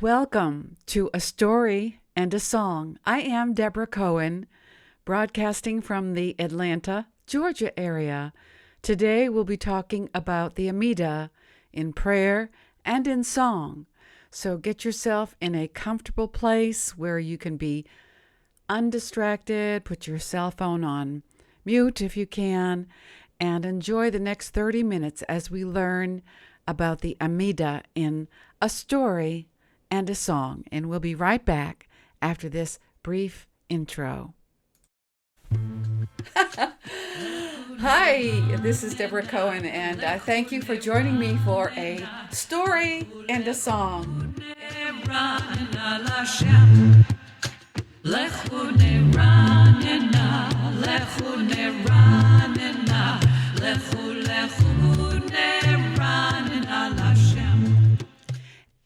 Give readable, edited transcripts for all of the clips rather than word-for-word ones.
Welcome to A Story and a Song. I am Debra Cohen, broadcasting from the Atlanta, Georgia area. Today we'll be talking about the Amidah in prayer and in song. So get yourself in a comfortable place where you can be undistracted, put your cell phone on mute if you can, and enjoy the next 30 minutes as we learn about the Amidah in A Story and a Song. And we'll be right back after this brief intro. Hi, this is Debra Cohen, and I thank you for joining me for a story and a song.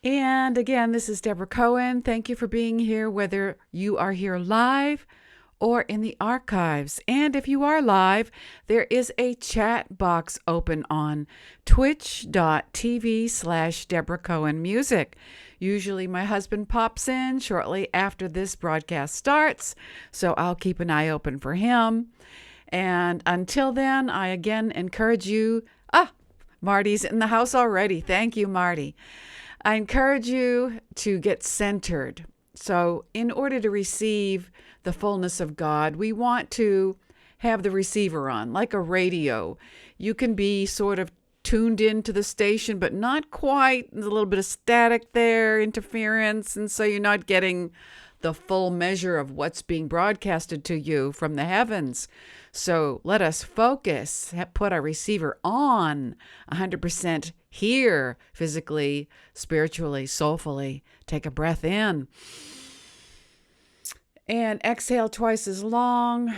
And again, this is Debra Cohen. Thank you for being here, whether you are here live or in the archives. And if you are live, there is a chat box open on twitch.tv/Debra Cohen Music. Usually my husband pops in shortly after this broadcast starts, so I'll keep an eye open for him. And until then, I again encourage you, Marty's in the house already. Thank you, Marty. I encourage you to get centered. So in order to receive the fullness of God, we want to have the receiver on, like a radio. You can be sort of tuned into the station, but not quite. There's a little bit of static there, interference, and so you're not getting the full measure of what's being broadcasted to you from the heavens. So let us focus, put our receiver on 100% here, physically, spiritually, soulfully. Take a breath in and exhale twice as long.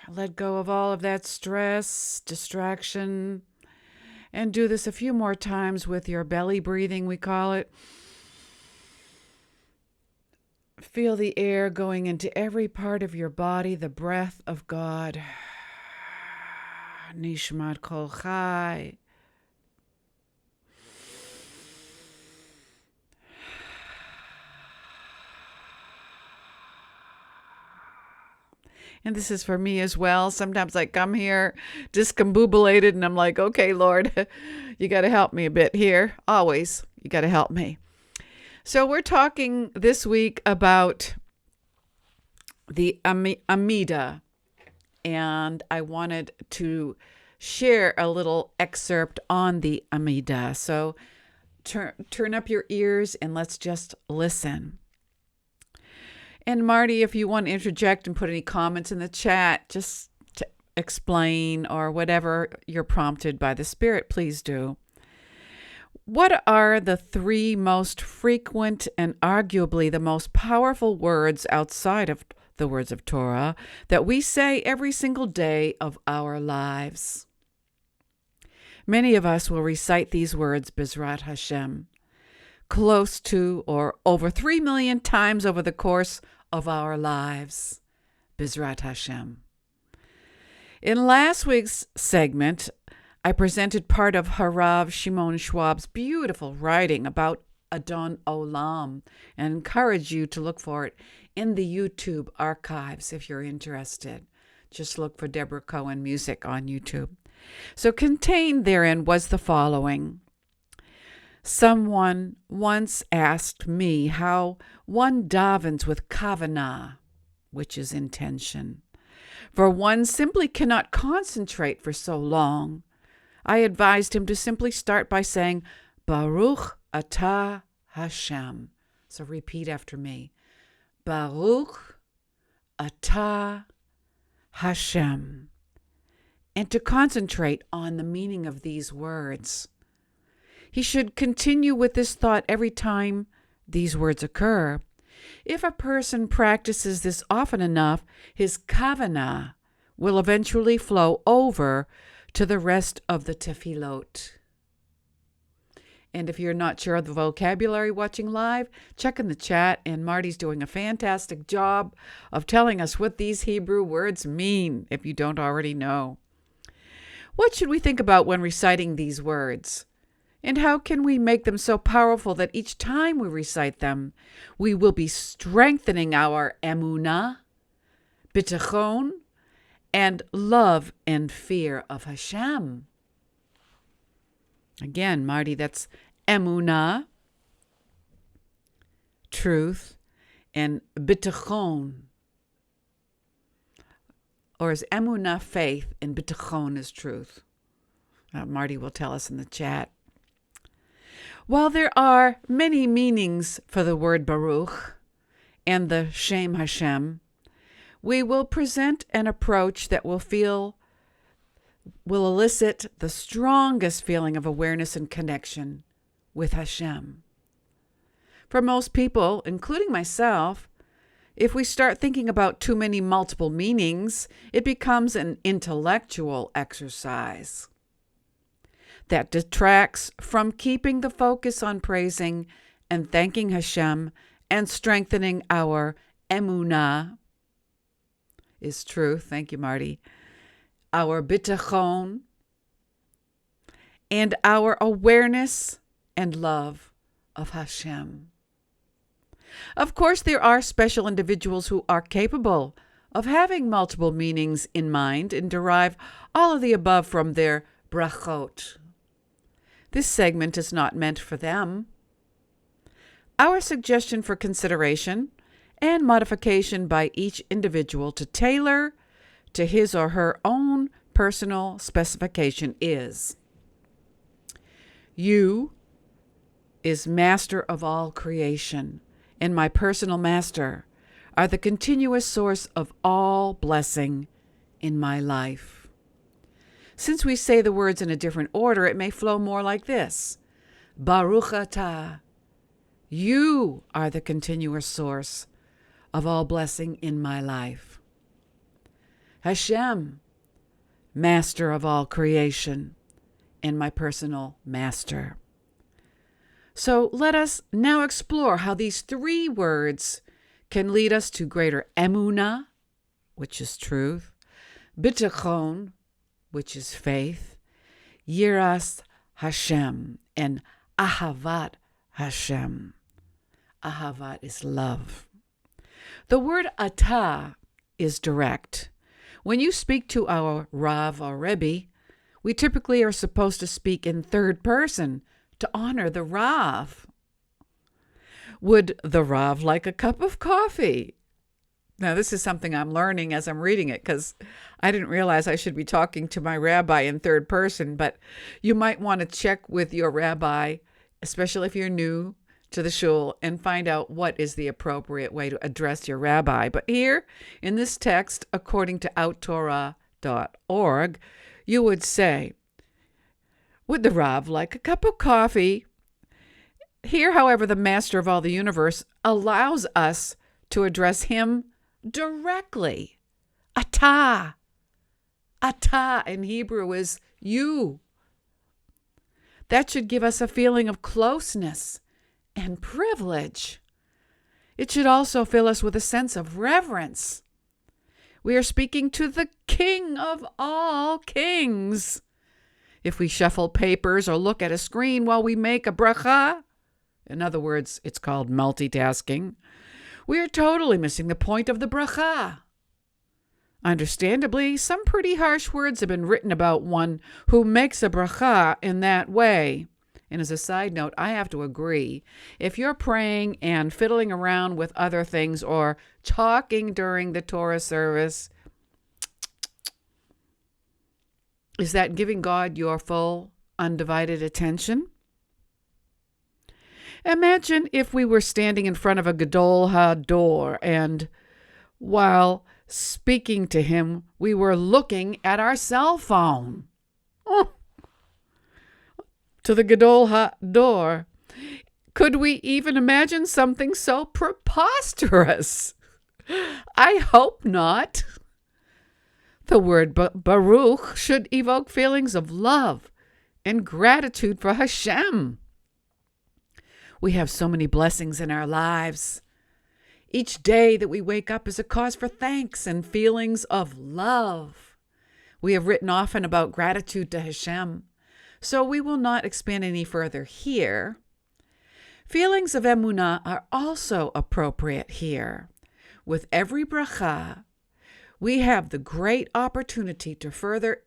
Let go of all of that stress, distraction, and do this a few more times with your belly breathing, we call it. Feel the air going into every part of your body, the breath of God. Nishmat kol chai. And this is for me as well. Sometimes I come here discombobulated and I'm like, okay, Lord, you got to help me a bit here. Always, you got to help me. So we're talking this week about the Amidah, and I wanted to share a little excerpt on the Amidah. So turn up your ears and let's just listen. And Marty, if you want to interject and put any comments in the chat, just to explain or whatever you're prompted by the Spirit, please do. What are the three most frequent and arguably the most powerful words outside of the words of Torah that we say every single day of our lives? Many of us will recite these words, Bezrat Hashem, close to or over 3 million times over the course of our lives. Bezrat Hashem. In last week's segment, I presented part of Harav Shimon Schwab's beautiful writing about Adon Olam and encourage you to look for it in the YouTube archives if you're interested. Just look for Debra Cohen Music on YouTube. So contained therein was the following. Someone once asked me how one davens with kavanah, which is intention, for one simply cannot concentrate for so long. I advised him to simply start by saying, Baruch atah Hashem. So repeat after me. Baruch atah Hashem. And to concentrate on the meaning of these words. He should continue with this thought every time these words occur. If a person practices this often enough, his kavanah will eventually flow over to the rest of the tefillot. And if you're not sure of the vocabulary watching live, check in the chat, and Marty's doing a fantastic job of telling us what these Hebrew words mean, if you don't already know. What should we think about when reciting these words? And how can we make them so powerful that each time we recite them, we will be strengthening our emunah, bitachon, and love and fear of Hashem? Again, Marty, that's emunah, truth, and bitachon. Or is emunah faith and bitachon is truth? Marty will tell us in the chat. While there are many meanings for the word Baruch and the Shem Hashem, we will present an approach that will elicit the strongest feeling of awareness and connection with Hashem. For most people, including myself, if we start thinking about too many multiple meanings, it becomes an intellectual exercise that detracts from keeping the focus on praising and thanking Hashem and strengthening our emunah is truth. Thank you, Marty. Our bitachon and our awareness and love of Hashem. Of course, there are special individuals who are capable of having multiple meanings in mind and derive all of the above from their brachot. This segment is not meant for them. Our suggestion for consideration and modification by each individual to tailor to his or her own personal specification is: You is master of all creation, and my personal master are the continuous source of all blessing in my life. Since we say the words in a different order, it may flow more like this: Baruch atah, you are the continuous source of all blessing in my life. Hashem, master of all creation, and my personal master. So let us now explore how these three words can lead us to greater emunah, which is truth, bitachon, which is faith, yiras Hashem, and ahavat Hashem. Ahavat is love. The word atah is direct. When you speak to our Rav or Rebbe, we typically are supposed to speak in third person to honor the Rav. Would the Rav like a cup of coffee? Now, this is something I'm learning as I'm reading it, because I didn't realize I should be talking to my rabbi in third person, but you might want to check with your rabbi, especially if you're new to the shul, and find out what is the appropriate way to address your rabbi. But here in this text, according to outtorah.org, you would say, would the Rav like a cup of coffee? Here, however, the master of all the universe allows us to address him directly. Atah. Atah in Hebrew is you. That should give us a feeling of closeness and privilege. It should also fill us with a sense of reverence. We are speaking to the King of all kings. If we shuffle papers or look at a screen while we make a bracha, in other words, it's called multitasking, we are totally missing the point of the bracha. Understandably, some pretty harsh words have been written about one who makes a bracha in that way. And as a side note, I have to agree. If you're praying and fiddling around with other things or talking during the Torah service, is that giving God your full, undivided attention? Imagine if we were standing in front of a Gadol HaDor and while speaking to him, we were looking at our cell phone. Oh. To the Gadol HaDor. Could we even imagine something so preposterous? I hope not. The word Baruch should evoke feelings of love and gratitude for Hashem. We have so many blessings in our lives. Each day that we wake up is a cause for thanks and feelings of love. We have written often about gratitude to Hashem. so we will not expand any further here. Feelings of emunah are also appropriate here. With every bracha, we have the great opportunity to further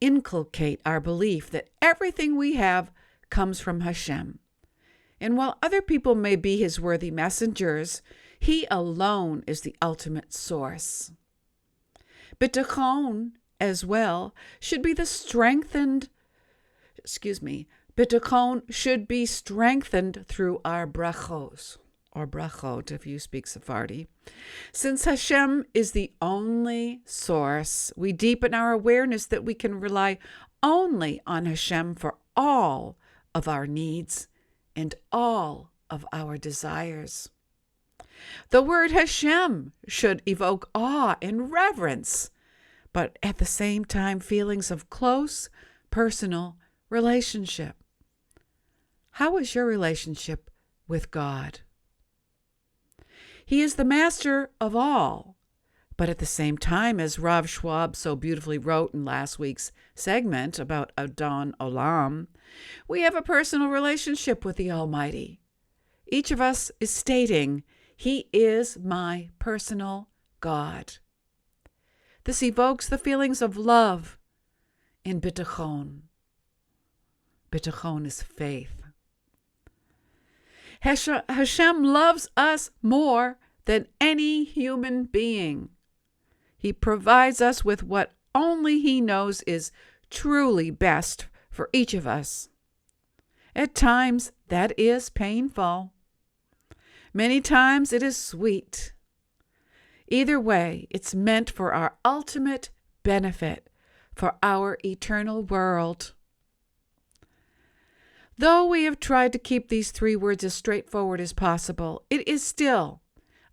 inculcate our belief that everything we have comes from Hashem. And while other people may be his worthy messengers, he alone is the ultimate source. Bitachon, as well, should be bitachon should be strengthened through our brachos, or brachot if you speak Sephardi. Since Hashem is the only source, we deepen our awareness that we can rely only on Hashem for all of our needs and all of our desires. The word Hashem should evoke awe and reverence, but at the same time feelings of close, personal relationship. How is your relationship with God? He is the master of all, but at the same time, as Rav Schwab so beautifully wrote in last week's segment about Adon Olam, we have a personal relationship with the Almighty. Each of us is stating, He is my personal God. This evokes the feelings of love and bitachon. Bitachon is faith. Hashem loves us more than any human being. He provides us with what only He knows is truly best for each of us. At times, that is painful. Many times, it is sweet. Either way, it's meant for our ultimate benefit, for our eternal world. Though we have tried to keep these three words as straightforward as possible, it is still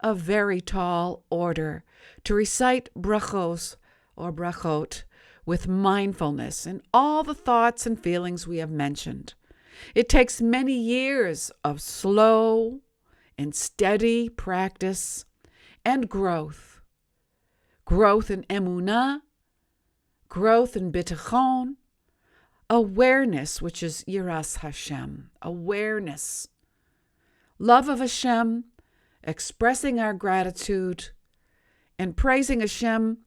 a very tall order to recite brachos or brachot with mindfulness and all the thoughts and feelings we have mentioned. It takes many years of slow and steady practice and growth. Growth in emunah, growth in bitachon, awareness, which is yiras Hashem, awareness, love of Hashem, expressing our gratitude, and praising Hashem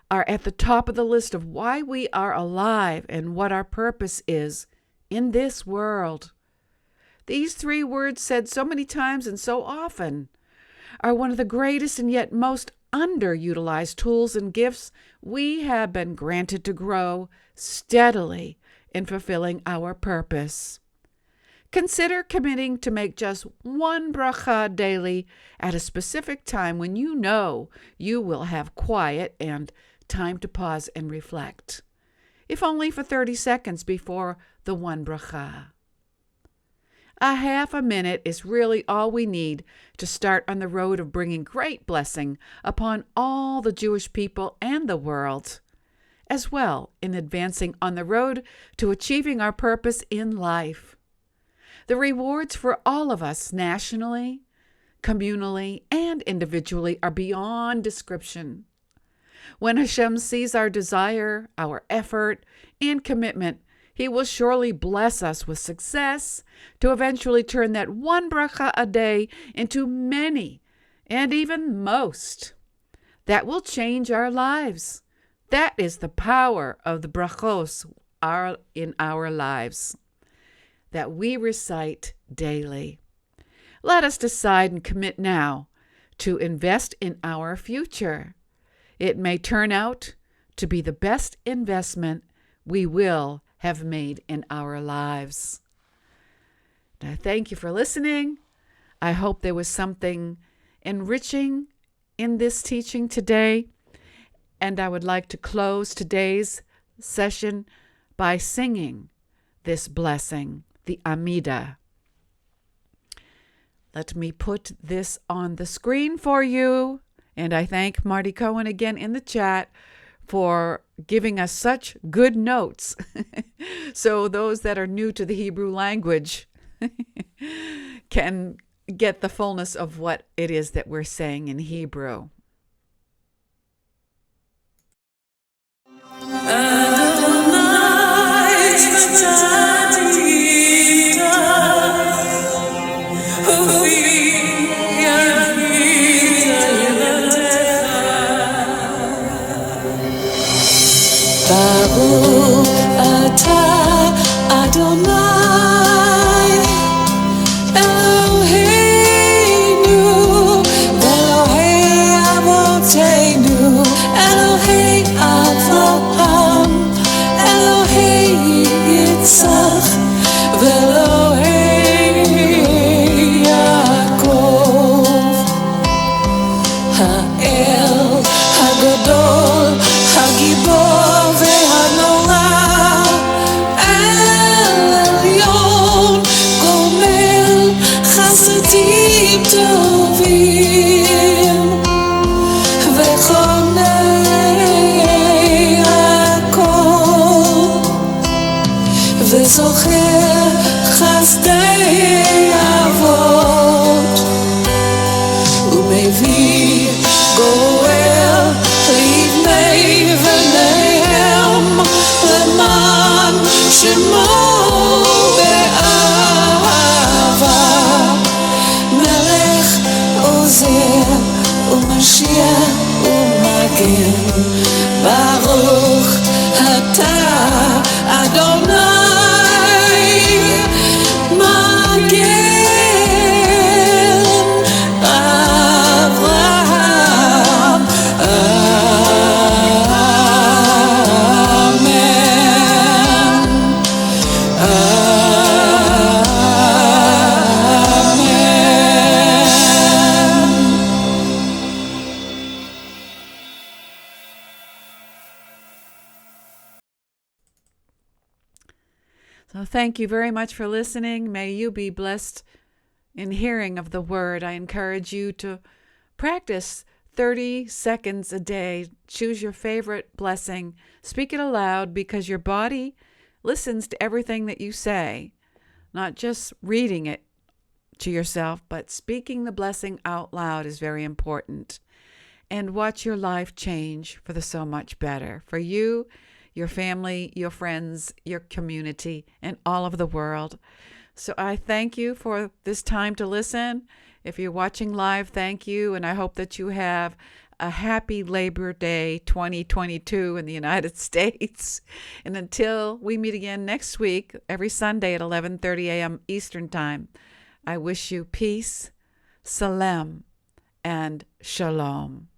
are at the top of the list of why we are alive and what our purpose is in this world. These three words said so many times and so often are one of the greatest and yet most underutilized tools and gifts we have been granted to grow steadily in fulfilling our purpose. Consider committing to make just one bracha daily at a specific time when you know you will have quiet and time to pause and reflect, if only for 30 seconds before the one bracha. A half a minute is really all we need to start on the road of bringing great blessing upon all the Jewish people and the world, as well in advancing on the road to achieving our purpose in life. The rewards for all of us nationally, communally, and individually are beyond description. When Hashem sees our desire, our effort, and commitment, He will surely bless us with success to eventually turn that one bracha a day into many and even most. That will change our lives. That is the power of the brachos in our lives that we recite daily. Let us decide and commit now to invest in our future. It may turn out to be the best investment we will have made in our lives. Now, thank you for listening. I hope there was something enriching in this teaching today. And I would like to close today's session by singing this blessing, the Amidah. Let me put this on the screen for you. And I thank Marty Cohen again in the chat for giving us such good notes. So those that are new to the Hebrew language can get the fullness of what it is that we're saying in Hebrew. Adonai, טובים וחונן הכל וזוכר חסדי אבות ומביא גואל לבני בניהם למען שמו באהבה מלך עוזר ומשיח ומגן ברוך אתה אדוני מגן אברהם אמן So thank you very much for listening. May you be blessed in hearing of the word. I encourage you to practice 30 seconds a day. Choose your favorite blessing. Speak it aloud because your body listens to everything that you say, not just reading it to yourself, but speaking the blessing out loud is very important. And watch your life change for the so much better. For you, your family, your friends, your community, and all of the world. So I thank you for this time to listen. If you're watching live, thank you. And I hope that you have a happy Labor Day 2022 in the United States. And until we meet again next week, every Sunday at 11:30 a.m. Eastern Time, I wish you peace, salem, and shalom.